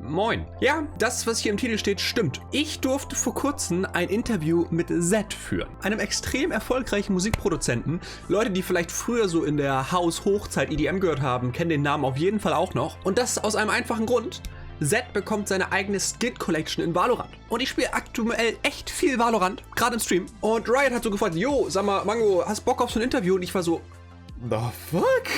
Moin. Ja, das, was hier im Titel steht, stimmt. Ich durfte vor kurzem ein Interview mit ZEDD führen. Einem extrem erfolgreichen Musikproduzenten. Leute, die vielleicht früher so in der House-Hochzeit EDM gehört haben, kennen den Namen auf jeden Fall auch noch. Und das aus einem einfachen Grund. ZEDD bekommt seine eigene Skit-Collection in Valorant. Und ich spiele aktuell echt viel Valorant, gerade im Stream. Und Riot hat so gefragt, jo, sag mal, Mango, hast Bock auf so ein Interview? Und ich war so, the fuck?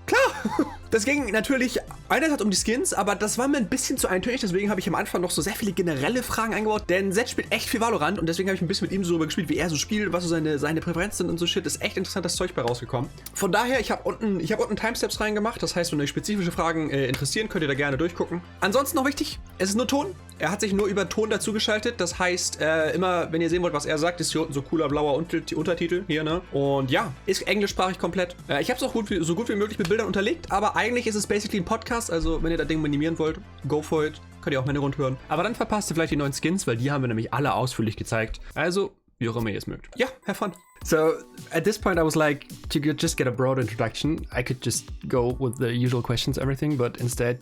Klar! Das ging natürlich einerseits um die Skins, aber das war mir ein bisschen zu eintönig, deswegen habe ich am Anfang noch so sehr viele generelle Fragen eingebaut, denn ZEDD spielt echt viel Valorant und deswegen habe ich ein bisschen mit ihm so darüber gespielt, wie er so spielt, was so seine Präferenzen sind und so Shit. Ist echt interessantes Zeug bei rausgekommen. Von daher, ich habe unten Timestamps reingemacht, das heißt, wenn euch spezifische Fragen interessieren, könnt ihr da gerne durchgucken. Ansonsten noch wichtig, es ist nur Ton. Er hat sich nur über Ton dazugeschaltet, das heißt, immer, wenn ihr sehen wollt, was er sagt, ist hier unten so cooler blauer Untertitel hier, ne? Und ja, ist englischsprachig komplett. Ich habe es auch so gut wie möglich mit Bildern unterlegt, aber eigentlich ist es basically ein Podcast, also wenn ihr das Ding minimieren wollt, go for it. Könnt ihr auch meine Rund hören. Aber dann verpasst ihr vielleicht die neuen Skins, weil die haben wir nämlich alle ausführlich gezeigt. Also, wie auch immer ihr es mögt. Ja, have fun. So, at this point I was like, to just get a broad introduction, I could just go with the usual questions, everything, but instead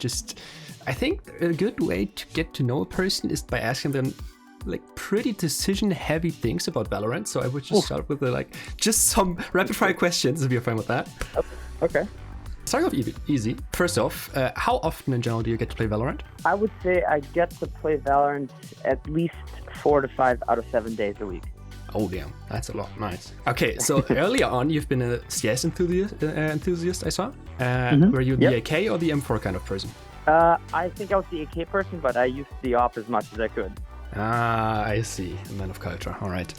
I think a good way to get to know a person is by asking them like pretty decision-heavy things about Valorant. So I would just start with just some rapid-fire questions, if you're fine with that. Okay. Start off easy. First off, how often in general do you get to play Valorant? I would say I get to play Valorant at least 4 to 5 out of 7 days a week. Oh damn, that's a lot. Nice. Okay, so earlier on you've been a CS enthusiast I saw. Were you the AK or the M4 kind of person? I think I was the AK person, but I used the AWP as much as I could. Ah, I see. A man of culture. All right.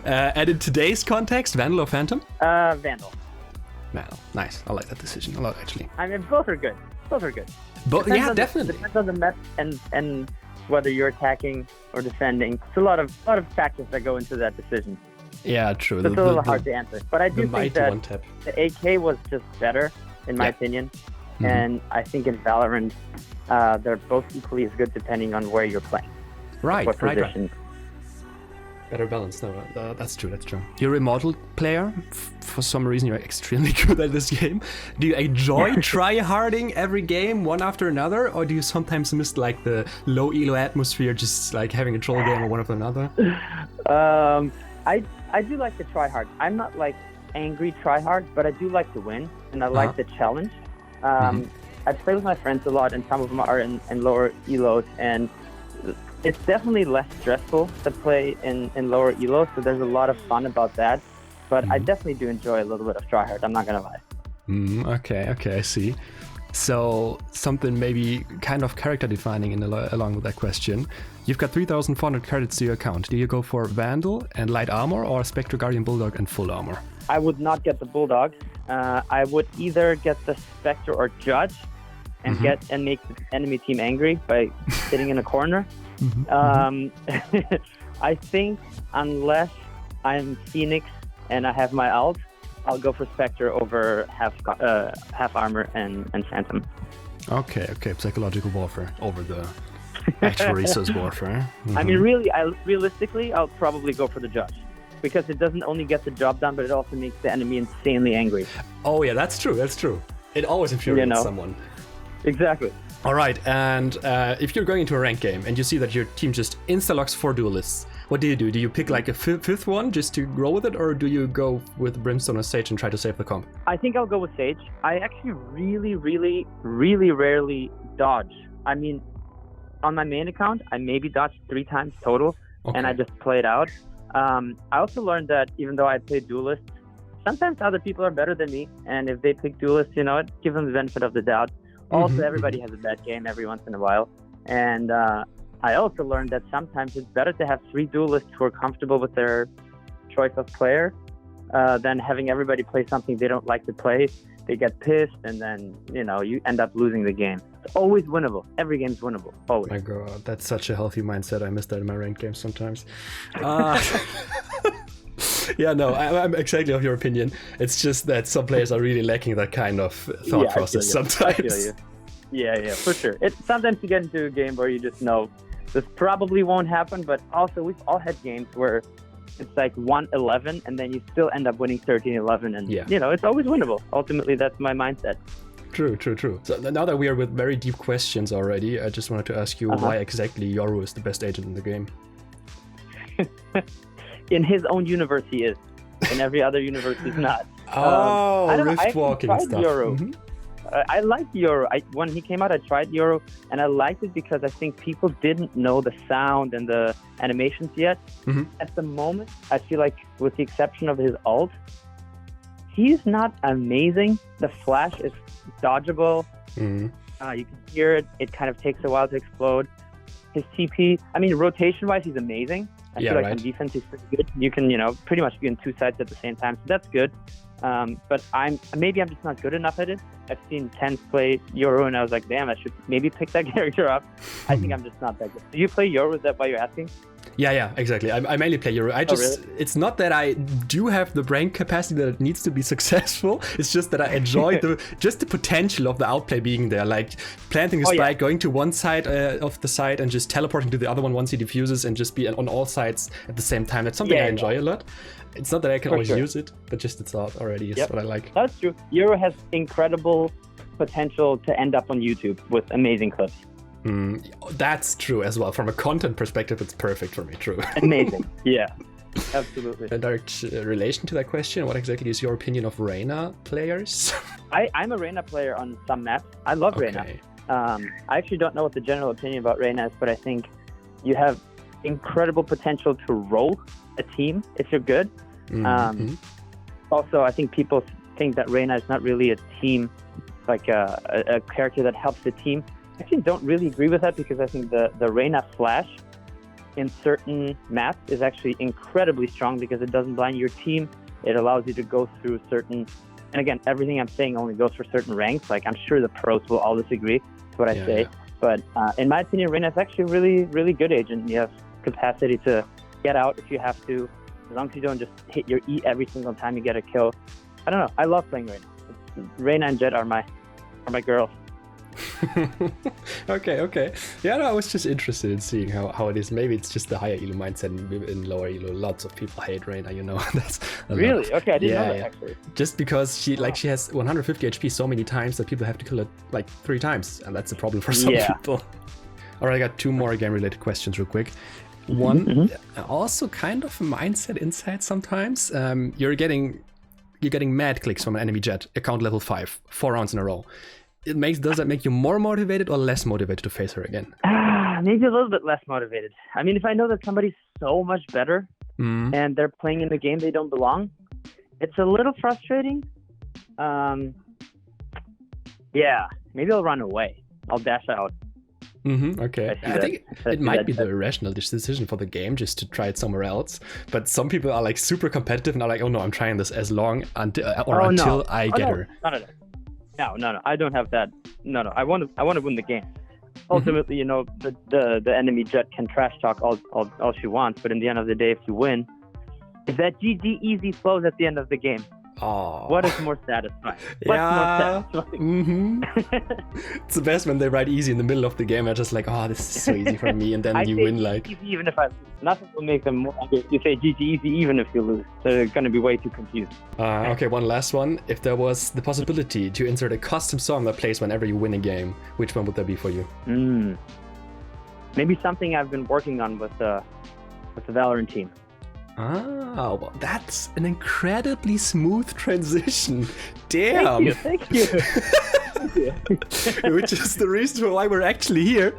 And in today's context, Vandal or Phantom? Vandal. Vandal. Nice. I like that decision a lot, actually. I mean, both are good. Both are good. Yeah, definitely. Depends on the map and whether you're attacking or defending. It's a lot of factors that go into that decision. Yeah, true. So it's a little hard to answer. But I do think that the AK was just better, in my opinion. Mm-hmm. And I think in Valorant, they're both equally as good depending on where you're playing. Right. Better balance. No, that's true. You're a Immortal player. For some reason, you're extremely good at this game. Do you enjoy try-harding every game one after another, or do you sometimes miss like the low elo atmosphere, just like having a troll game or one after another? I do like to try hard. I'm not like angry try hard, but I do like to win, and I like the challenge. I play with my friends a lot, and some of them are in lower elos, and it's definitely less stressful to play in lower elos, so there's a lot of fun about that. But I definitely do enjoy a little bit of tryhard, I'm not gonna lie. Okay, I see. So something maybe kind of character defining along with that question. You've got 3,400 credits to your account. Do you go for Vandal and light armor, or Spectre, Guardian, Bulldog and full armor? I would not get the Bulldog. I would either get the Spectre or Judge and make the enemy team angry by sitting in a corner. I think unless I'm Phoenix and I have my ult, I'll go for Spectre over half armor and Phantom. Okay. Psychological warfare over the actual resource warfare. I mean, realistically, I'll probably go for the Judge. Because it doesn't only get the job done, but it also makes the enemy insanely angry. Oh yeah, that's true. It always infuriates someone. Exactly. All right, and if you're going into a ranked game and you see that your team just insta-locks 4 duelists, what do you do? Do you pick like a fifth one just to grow with it, or do you go with Brimstone or Sage and try to save the comp? I think I'll go with Sage. I actually really rarely dodge. I mean, on my main account, I maybe dodged 3 times total, and I just play it out. I also learned that even though I play duelists, sometimes other people are better than me, and if they pick duelists, give them the benefit of the doubt. Also, everybody has a bad game every once in a while. And I also learned that sometimes it's better to have 3 duelists who are comfortable with their choice of player than having everybody play something they don't like to play. They get pissed, and then, you end up losing the game. It's always winnable. Every game's winnable. Always. My God, that's such a healthy mindset. I miss that in my ranked games sometimes. Yeah, no, I'm exactly of your opinion. It's just that some players are really lacking that kind of thought process sometimes. I feel you. Yeah, for sure. Sometimes you get into a game where you just know this probably won't happen, but also we've all had games where it's like 1-11 and then you still end up winning 13-11, and it's always winnable. Ultimately, that's my mindset. True. So now that we are with very deep questions already, I just wanted to ask you why exactly Yoru is the best agent in the game. In his own universe, he is. In every other universe, he's not. Rift walking and stuff. Yoru. I like Yoru. When he came out, I tried Yoru, and I liked it because I think people didn't know the sound and the animations yet. At the moment, I feel like, with the exception of his ult, he's not amazing. The flash is dodgeable. You can hear it. It kind of takes a while to explode. His TP, I mean, rotation-wise, he's amazing. I feel like on defense, he's pretty good. You can, pretty much be on two sides at the same time, so that's good. But I'm just not good enough at it. I've seen Tens play Yoru, and I was like, damn, I should maybe pick that character up. I think I'm just not that good. Do you play Yoru? Is that why you're asking? Yeah, exactly. I mainly play Euro. Really? It's not that I do have the brain capacity that it needs to be successful. It's just that I enjoy the potential of the outplay being there, like planting a spike, going to one side of the site and just teleporting to the other one once he defuses and just be on all sides at the same time. That's something I enjoy a lot. It's not that I can always use it, but just the thought already is what I like. That's true. Euro has incredible potential to end up on YouTube with amazing clips. That's true as well. From a content perspective, it's perfect for me. True. Amazing. Yeah, absolutely. In direct relation to that question, what exactly is your opinion of Reyna players? I'm a Reyna player on some maps. I love Reyna. I actually don't know what the general opinion about Reyna is, but I think you have incredible potential to roll a team if you're good. Also, I think people think that Reyna is not really a team, like a character that helps the team. I actually don't really agree with that because I think the Reyna flash in certain maps is actually incredibly strong because it doesn't blind your team. It allows you to go through certain, and again, everything I'm saying only goes for certain ranks. Like, I'm sure the pros will all disagree with what I say. But in my opinion, Reyna is actually a really, really good agent. You have capacity to get out if you have to, as long as you don't just hit your E every single time you get a kill. I don't know. I love playing Reyna. Reyna and Jett are my girls. Okay. Yeah, no, I was just interested in seeing how it is. Maybe it's just the higher elo mindset, in lower elo, lots of people hate Reyna, That's really lot. Okay. I didn't know that actually. Just because she has 150 HP so many times that people have to kill it like 3 times, and that's a problem for some people. All right, I got 2 more game-related questions real quick. One, also kind of a mindset insight sometimes. You're getting mad clicks from an enemy Jett, account level 5, 4 rounds in a row. Does that make you more motivated or less motivated to face her again? Maybe a little bit less motivated. I mean, if I know that somebody's so much better and they're playing in the game they don't belong, it's a little frustrating. Maybe I'll run away. I'll dash out. Okay. I think it might be the irrational decision for the game just to try it somewhere else. But some people are like super competitive and are like, oh no, I'm trying this as long until I get her. No, I don't have that. No, I want to win the game. Ultimately, the enemy Jett can trash talk all she wants, but in the end of the day, if you win, if that GG easy flows at the end of the game, what is more satisfying? It's the best when they write easy in the middle of the game. I'm just like, this is so easy for me, and then you win like. Easy even if I lose, nothing will make them more angry if you say GG easy even if you lose. They're gonna be way too confused. Okay, one last one. If there was the possibility to insert a custom song that plays whenever you win a game, which one would that be for you? Maybe something I've been working on with the Valorant team. Well, that's an incredibly smooth transition. Damn. Thank you. Which is the reason why we're actually here.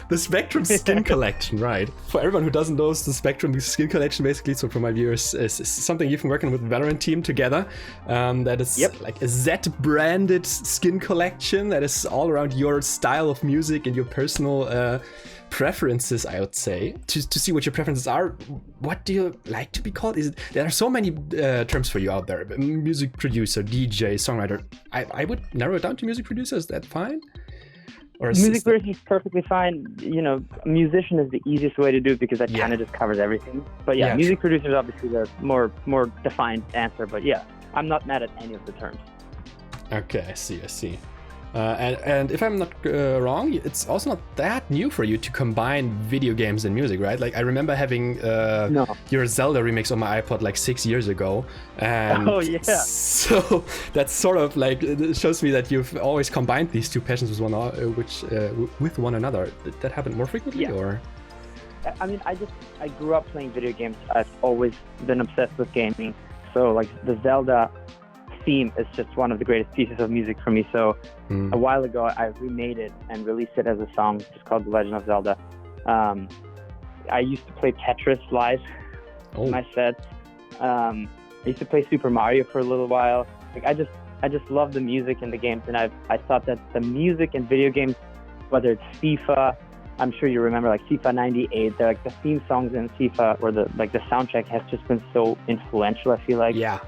The Spectrum skin collection, right? For everyone who doesn't know, the Spectrum skin collection, basically, so for my viewers, is something you've been working with the Valorant team together. That is like a ZEDD-branded skin collection that is all around your style of music and your personal preferences, I would say. To see what your preferences are, what do you like to be called? There are so many terms for you out there. Music producer, DJ, songwriter. I would narrow it down to music producer. Is that fine? Or music producer is perfectly fine. Musician is the easiest way to do it because that kind of just covers everything. But music producer is obviously the more defined answer. But I'm not mad at any of the terms. Okay, I see. And if I'm not wrong, it's also not that new for you to combine video games and music, right? Like I remember having your Zelda remix on my iPod like 6 years ago, and so that's sort of like it shows me that you've always combined these two passions with one another. Did that happen more frequently, or? I mean, I grew up playing video games. I've always been obsessed with gaming. So like the Zelda theme is just one of the greatest pieces of music for me. So a while ago, I remade it and released it as a song. It's called The Legend of Zelda. I used to play Tetris live in my sets. I used to play Super Mario for a little while. Like I just love the music in the games, and I thought that the music in video games, whether it's FIFA, I'm sure you remember like FIFA 98, they're like the theme songs in FIFA, or the soundtrack has just been so influential, I feel like. Yeah.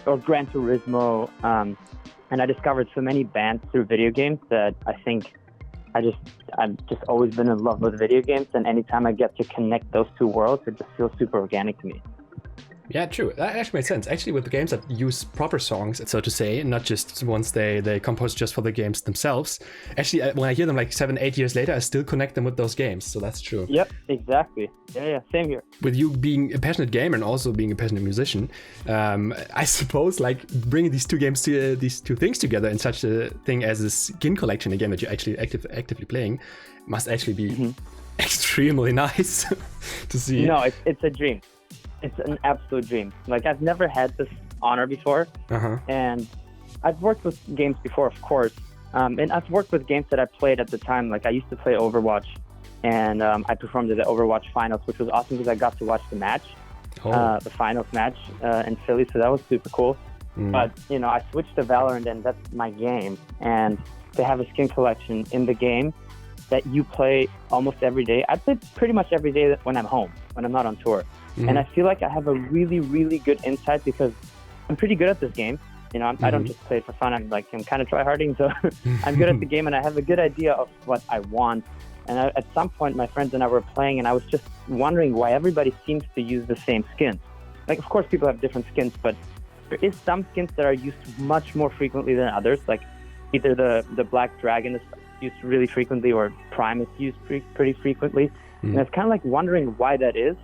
Or Gran Turismo, and I discovered so many bands through video games that I think I've just always been in love with video games, and anytime I get to connect those two worlds, it just feels super organic to me. Yeah, true. That actually makes sense. Actually, with the games that use proper songs, so to say, not just ones they compose just for the games themselves. Actually, when I hear them like 7-8 years later, I still connect them with those games. So that's true. Yep, exactly. Yeah, same here. With you being a passionate gamer and also being a passionate musician, I suppose like bringing these two things together in such a thing as a skin collection, a game that you're actually actively playing, must actually be extremely nice to see. No, it's a dream. It's an absolute dream. Like, I've never had this honor before. And I've worked with games before, of course. And I've worked with games that I played at the time. Like, I used to play Overwatch, and I performed at the Overwatch finals, which was awesome because I got to watch the match, the finals match in Philly. So that was super cool. But, I switched to Valorant, and that's my game. And to have a skin collection in the game that you play almost every day. I play pretty much every day when I'm home, when I'm not on tour. And I feel like I have a really, really good insight because I'm pretty good at this game. I don't just play it for fun. I'm kind of try-harding, so I'm good at the game, and I have a good idea of what I want. And at some point, my friends and I were playing, and I was just wondering why everybody seems to use the same skins. Like, of course, people have different skins, but there is some skins that are used much more frequently than others. Like, either the Black Dragon is used really frequently, or Prime is used pretty frequently. And I was kind of like wondering why that is.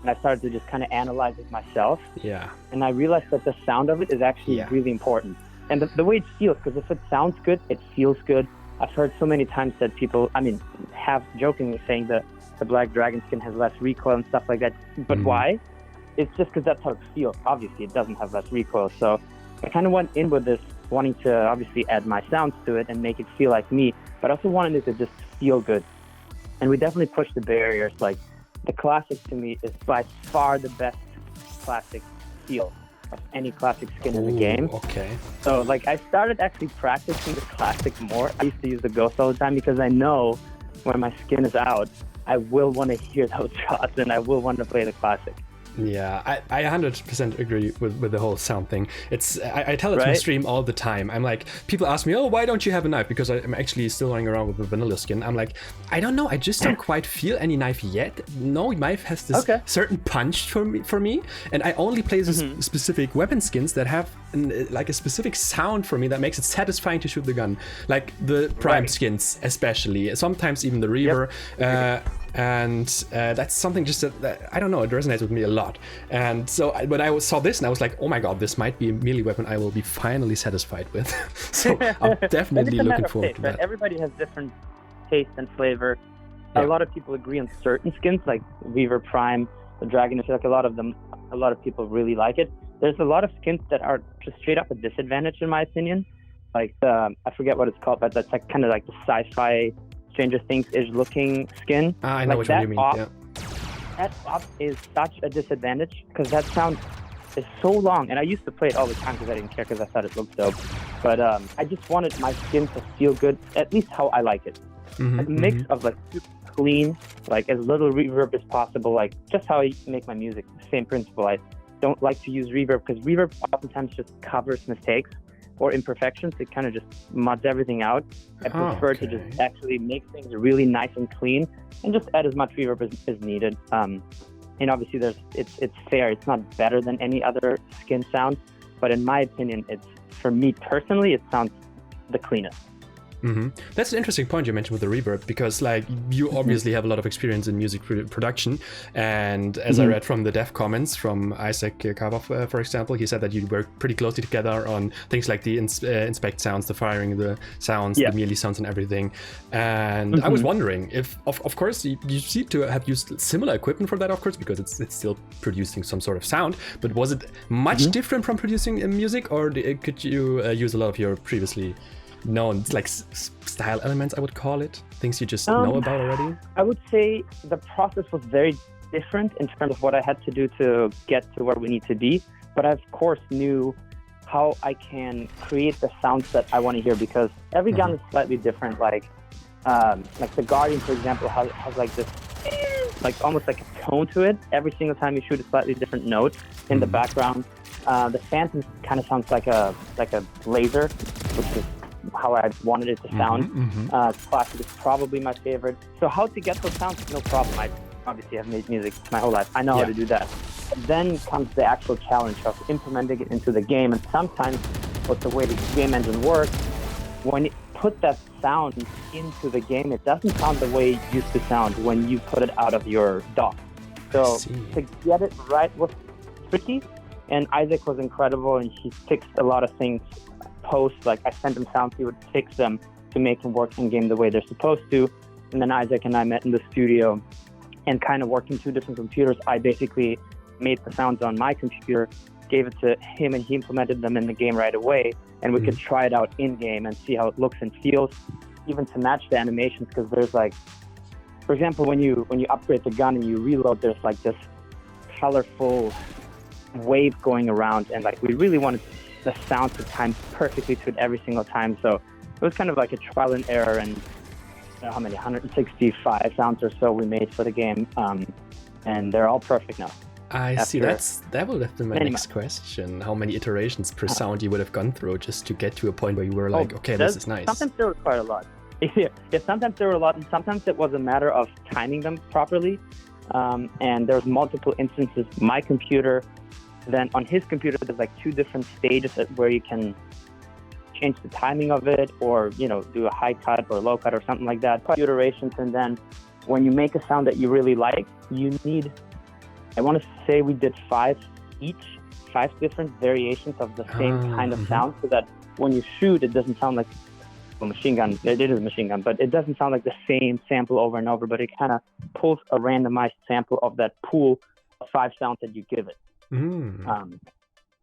And I started to just kind of analyze it myself. Yeah. And I realized that the sound of it is actually really important. And the way it feels, because if it sounds good, it feels good. I've heard so many times that people, half jokingly saying that the Black Dragon skin has less recoil and stuff like that. But why? It's just because that's how it feels. Obviously, it doesn't have less recoil. So I kind of went in with this, wanting to obviously add my sounds to it and make it feel like me, but I also wanted it to just feel good. And we definitely pushed the barriers. Like, the classic to me is by far the best classic feel of any classic skin in the game. Okay. So I started actually practicing the classic more. I used to use the ghost all the time because I know when my skin is out, I will want to hear those shots and I will want to play the classic. Yeah, I 100% agree with the whole sound thing. I tell it to stream all the time. I'm like, people ask me, why don't you have a knife? Because I'm actually still running around with the vanilla skin. I'm like, I don't know. I just don't quite feel any knife yet. No knife has this certain punch for me. And I only play this specific weapon skins that have a specific sound for me that makes it satisfying to shoot the gun. Like the Prime skins, especially. Sometimes even the Reaver. And that's something just that I don't know, it resonates with me a lot. And so when I saw this and I was like, oh my god, this might be a melee weapon I will be finally satisfied with. So I'm definitely looking forward to that. Everybody has different taste and flavor. A lot of people agree on certain skins like Weaver, Prime, the Dragon. I feel like a lot of people really like it. There's a lot of skins that are just straight up a disadvantage in my opinion. Like I forget what it's called, but that's like kind of like the sci-fi Stranger Things-ish looking skin. I know what you mean. That op is such a disadvantage because that sound is so long, and I used to play it all the time because I didn't care because I thought it looked dope. But I just wanted my skin to feel good, at least how I like it. A mix of super clean, as little reverb as possible, just how I make my music. Same principle. I don't like to use reverb because reverb oftentimes just covers mistakes or imperfections. It kind of just mods everything out. I prefer to just actually make things really nice and clean and just add as much reverb as needed. And obviously it's fair. It's not better than any other skin sound, but in my opinion, for me personally, it sounds the cleanest. That's an interesting point you mentioned with the reverb, because like you obviously have a lot of experience in music production, and as I read from the dev comments from Isaac Kava, for example, he said that you work pretty closely together on things like the inspect sounds, the firing, the sounds, the melee sounds and everything. And I was wondering if, of course, you seem to have used similar equipment for that, of course, because it's still producing some sort of sound, but was it much different from producing music, or could you use a lot of your previously known like style elements, I would call it, things you just know about already? I would say the process was very different in terms of what I had to do to get to where we need to be, but I of course knew how I can create the sounds that I want to hear, because every gun is slightly different. Like the Guardian, for example, has like this like almost like a tone to it. Every single time you shoot a slightly different note in the background. The Phantom kind of sounds like a laser, which is how I wanted it to sound. Classic is probably my favorite. So how to get those sounds, no problem. I obviously have made music my whole life. I know how to do that. Then comes the actual challenge of implementing it into the game. And sometimes with the way the game engine works, when you put that sound into the game, it doesn't sound the way it used to sound when you put it out of your dock. So to get it right was tricky. And Isaac was incredible, and he fixed a lot of things post. Like I sent him sounds, he would fix them to make them work in game the way they're supposed to. And then Isaac and I met in the studio and kind of working two different computers. I basically made the sounds on my computer, gave it to him, and he implemented them in the game right away. And we could try it out in game and see how it looks and feels, even to match the animations. Because there's like, for example, when you upgrade the gun and you reload, there's like this colorful wave going around, and like we really wanted the sound to time perfectly to it every single time. So it was kind of like a trial and error, and how many 165 sounds or so we made for the game, and they're all perfect now. I see. That will have been my next question. How many iterations per sound you would have gone through just to get to a point where you were like, okay, this is nice? Sometimes there were quite a lot. Yeah, sometimes there were a lot, and sometimes it was a matter of timing them properly. And there's multiple instances. My computer, then on his computer, there's like two different stages where you can change the timing of it, or do a high cut or low cut or something like that. Iterations, and then when you make a sound that you really like, you need, I want to say we did 5 different variations of the same kind of sound, so that when you shoot, it doesn't sound like a machine gun. It is a machine gun, but it doesn't sound like the same sample over and over, but it kind of pulls a randomized sample of that pool of 5 sounds that you give it.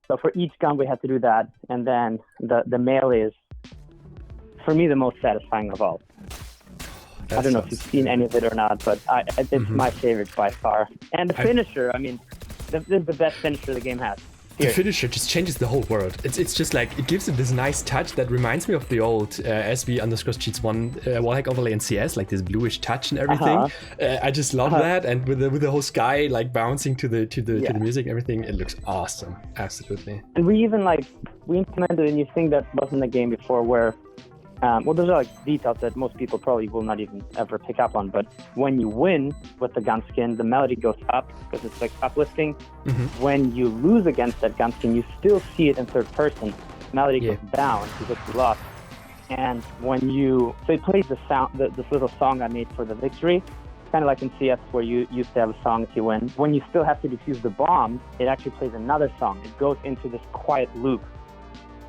So for each gun, we had to do that. And then the melee is, for me, the most satisfying of all. I don't know if you've seen any of it or not, but it's my favorite by far. And the finisher, I mean, this is the best finisher the game has. The finisher just changes the whole world. It's just like, it gives it this nice touch that reminds me of the old SB_cheats1 wall hack overlay in CS, like this bluish touch and everything. I just love that, and with the whole sky like bouncing to the music and everything, it looks awesome. Absolutely. And we even we implemented a new thing that wasn't in the game before, where those are like details that most people probably will not even ever pick up on. But when you win with the gun skin, the melody goes up because it's like uplifting. When you lose against that gun skin, you still see it in third person. Melody goes down because you lost. And so it plays the sound, this little song I made for the victory. Kind of like in CS where you used to have a song if you win. When you still have to defuse the bomb, it actually plays another song. It goes into this quiet loop.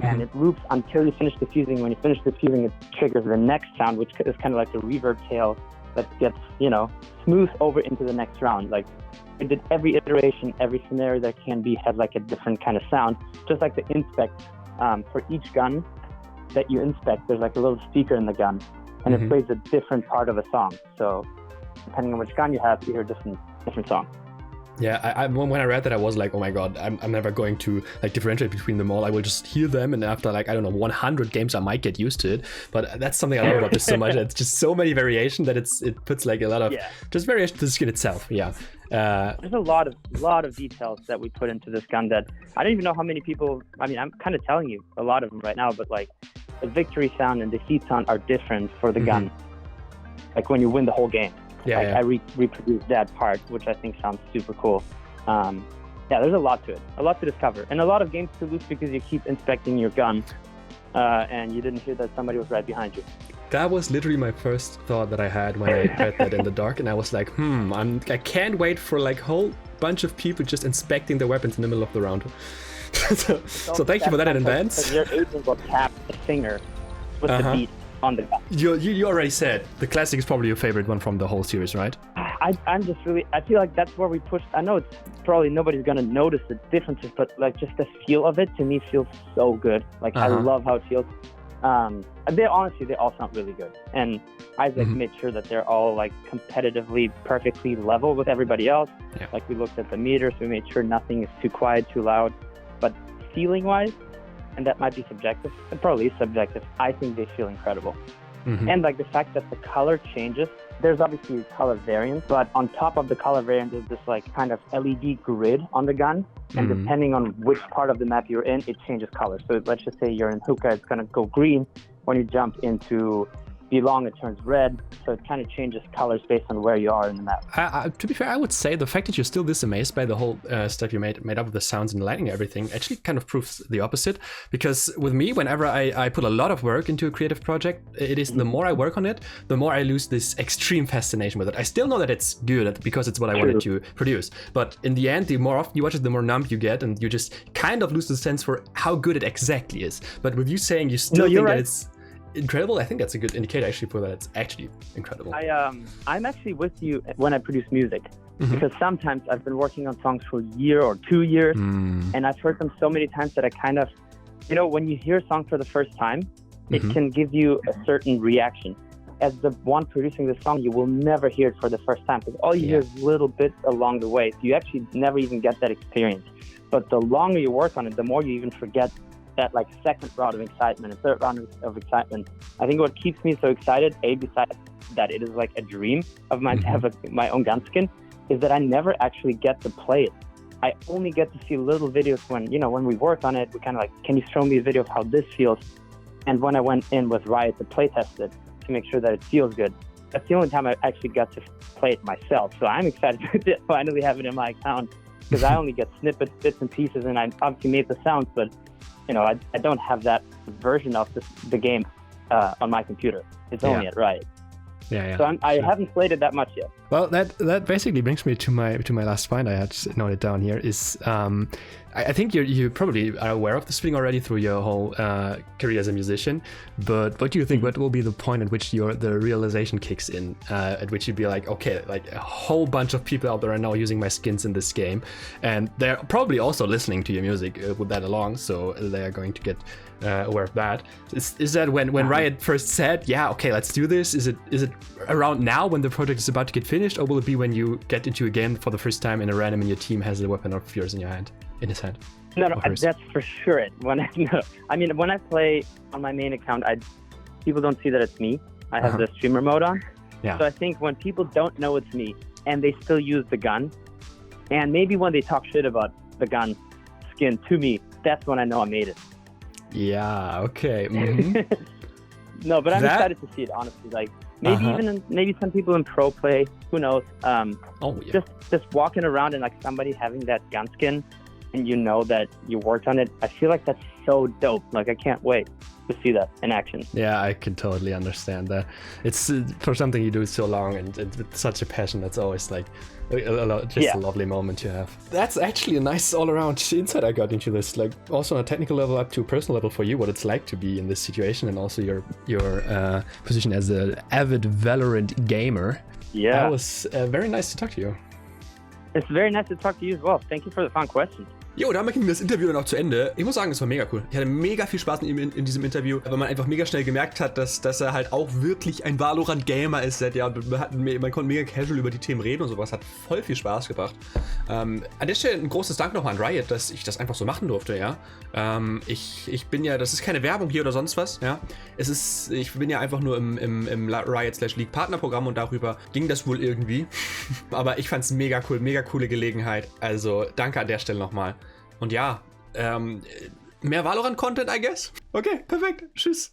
And it loops until you finish diffusing. When you finish diffusing, it triggers the next sound, which is kind of like the reverb tail that gets, smooth over into the next round. Like, it did every iteration, every scenario that can be has like a different kind of sound. Just like the inspect, for each gun that you inspect, there's like a little speaker in the gun, and it plays a different part of a song. So depending on which gun you have, you hear different song. Yeah, when I read that, I was like, oh my god, I'm never going to like differentiate between them all. I will just hear them, and after 100 games, I might get used to it. But that's something I love about this so much. It's just so many variation that it puts like a lot of just variation to the skin itself. Yeah, there's a lot of details that we put into this gun that I don't even know how many people. I mean, I'm kind of telling you a lot of them right now, but like the victory sound and defeat sound are different for the gun. Like when you win the whole game. I reproduced that part, which I think sounds super cool. There's a lot to it, a lot to discover, and a lot of games to lose because you keep inspecting your gun and you didn't hear that somebody was right behind you. That was literally my first thought that I had when I heard that in the dark, and I was like, I can't wait for like whole bunch of people just inspecting their weapons in the middle of the round. so thank you for that in advance. Your agent will tap the finger with the beat on the gun. You already said the classic is probably your favorite one from the whole series, right? I'm just really, I feel like that's where we push. I know it's probably nobody's gonna notice the differences, but like just the feel of it to me feels so good. Like I love how it feels. They all sound really good, and Isaac made sure that they're all like competitively perfectly level with everybody else. Yeah. Like we looked at the meters, we made sure nothing is too quiet, too loud, but feeling wise, and that might be subjective, it probably is subjective, I think they feel incredible. And like the fact that the color changes, there's obviously color variants, but on top of the color variant is this like kind of LED grid on the gun, and depending on which part of the map you're in, it changes color. So let's just say you're in Hookah, it's gonna go green. When you jump into Belong, it turns red, so it kind of changes colors based on where you are in the map. To be fair, I would say the fact that you're still this amazed by the whole stuff you made up of the sounds and lighting and everything actually kind of proves the opposite. Because with me, whenever I put a lot of work into a creative project, it is the more I work on it, the more I lose this extreme fascination with it. I still know that it's good because it's what I wanted to produce. But in the end, the more often you watch it, the more numb you get, and you just kind of lose the sense for how good it exactly is. But with you saying you still think that it's incredible, I think that's a good indicator actually for that it's actually incredible. I'm actually with you when I produce music, because sometimes I've been working on songs for a year or 2 years, and I've heard them so many times that I kind of, when you hear a song for the first time, it can give you a certain reaction. As the one producing the song, you will never hear it for the first time, because all you hear is little bits along the way, so you actually never even get that experience. But the longer you work on it, the more you even forget that like second round of excitement and third round of excitement. I think what keeps me so excited, besides that it is like a dream of mine to have my own gun skin, is that I never actually get to play it. I only get to see little videos when we work on it. We kind of like, can you show me a video of how this feels? And when I went in with Riot to play test it to make sure that it feels good, that's the only time I actually got to play it myself. So I'm excited to finally have it in my account, because I only get snippets, bits and pieces, and I obviously made the sounds, but I don't have that version of the game on my computer. It's only at Riot. So I haven't played it that much yet. Well, that basically brings me to my last point I had noted down here is I think you probably are aware of this thing already through your whole career as a musician, but what do you think, what will be the point at which the realization kicks in, at which you'd be like, okay, like a whole bunch of people out there are now using my skins in this game, and they're probably also listening to your music with that along, so they are going to get aware of that. Is that when Riot first said, yeah, okay, let's do this? Is it around now when the project is about to get finished, or will it be when you get into a game for the first time in a random and your team has a weapon of yours in his hand? No, that's for sure it. When I play on my main account, people don't see that it's me. I have the streamer mode on. Yeah. So I think when people don't know it's me and they still use the gun, and maybe when they talk shit about the gun skin to me, that's when I know I made it. Yeah, okay. No, but I'm excited to see it, honestly. Like maybe maybe some people in pro play, who knows? Just walking around and like somebody having that gun skin, and that you worked on it. I feel like that's so dope. Like I can't wait to see that in action. Yeah, I can totally understand that. It's for something you do so long and with such a passion. That's always like a lovely moment to have. That's actually a nice all-around insight I got into this. Like also on a technical level up to a personal level for you, what it's like to be in this situation, and also your position as an avid Valorant gamer. Yeah, that was very nice to talk to you. It's very nice to talk to you as well. Thank you for the fun questions. Jo, damit ging das Interview dann auch zu Ende. Ich muss sagen, es war mega cool. Ich hatte mega viel Spaß mit ihm in diesem Interview, weil man einfach mega schnell gemerkt hat, dass er halt auch wirklich ein Valorant-Gamer ist. Man konnte mega casual über die Themen reden und sowas. Hat voll viel Spaß gebracht. An der Stelle ein großes Dank nochmal an Riot, dass ich das einfach so machen durfte, ja. Ich bin ja, das ist keine Werbung hier oder sonst was, ja. Ich bin ja einfach nur im Riot/League Partnerprogramm und darüber ging das wohl irgendwie. Aber ich fand's mega cool, mega coole Gelegenheit. Also danke an der Stelle nochmal. Und ja, mehr Valorant-Content, I guess. Okay, perfekt. Tschüss.